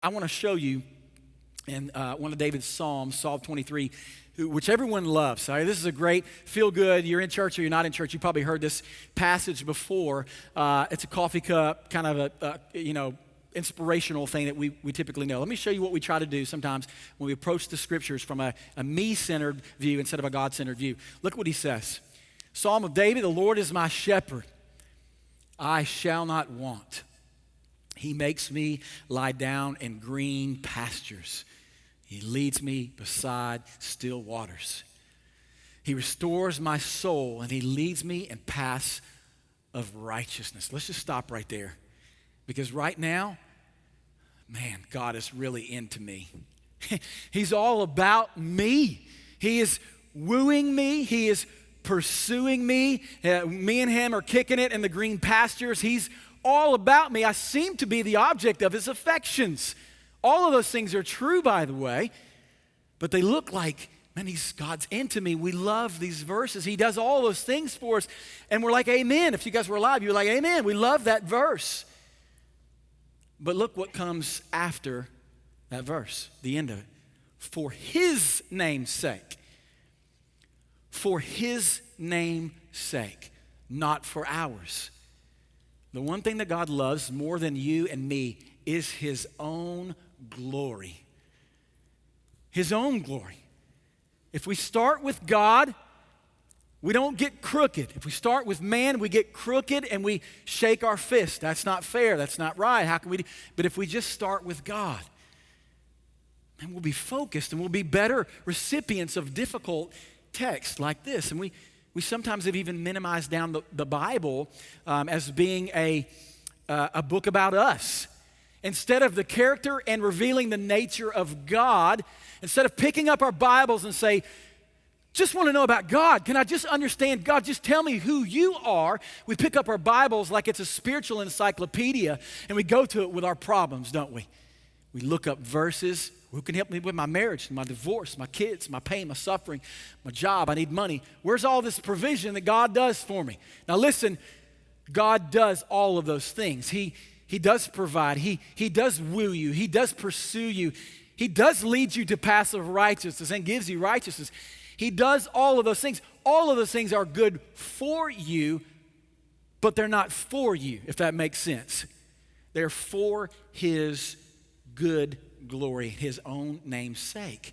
I want to show you in one of David's Psalms, Psalm 23, which everyone loves. All right? This is a great feel-good. You're in church or you're not in church. You probably heard this passage before. It's a coffee cup, kind of a inspirational thing that we typically know. Let me show you what we try to do sometimes when we approach the scriptures from a me-centered view instead of a God-centered view. Look what he says. Psalm of David, the Lord is my shepherd. I shall not want. He makes me lie down in green pastures. He leads me beside still waters. He restores my soul, and he leads me in paths of righteousness. Let's just stop right there. Because right now, man, God is really into me. He's all about me. He is wooing me. He is pursuing me. Me and him are kicking it in the green pastures. He's all about me. I seem to be the object of his affections. All of those things are true, by the way, but they look like, man, God's into me. We love these verses. He does all those things for us, and we're like, amen. If you guys were alive, you're like, amen. We love that verse. But look what comes after that verse, the end of it. For his name's sake. For his name's sake, not for ours. The one thing that God loves more than you and me is his own glory. His own glory. If we start with God, we don't get crooked. If we start with man, we get crooked and we shake our fist. That's not fair. That's not right. How can we do? But if we just start with God, then we'll be focused and we'll be better recipients of difficult texts like this. And we sometimes have even minimized down the Bible as being a book about us. Instead of the character and revealing the nature of God, instead of picking up our Bibles and say, just want to know about God. Can I just understand God? Just tell me who you are. We pick up our Bibles like it's a spiritual encyclopedia and we go to it with our problems, don't we? We look up verses. Who can help me with my marriage, my divorce, my kids, my pain, my suffering, my job? I need money. Where's all this provision that God does for me? Now listen, God does all of those things. He does provide. He does woo you. He does pursue you. He does lead you to paths of righteousness and gives you righteousness. He does all of those things. All of those things are good for you, but they're not for you, if that makes sense. They're for his good glory, his own name's sake.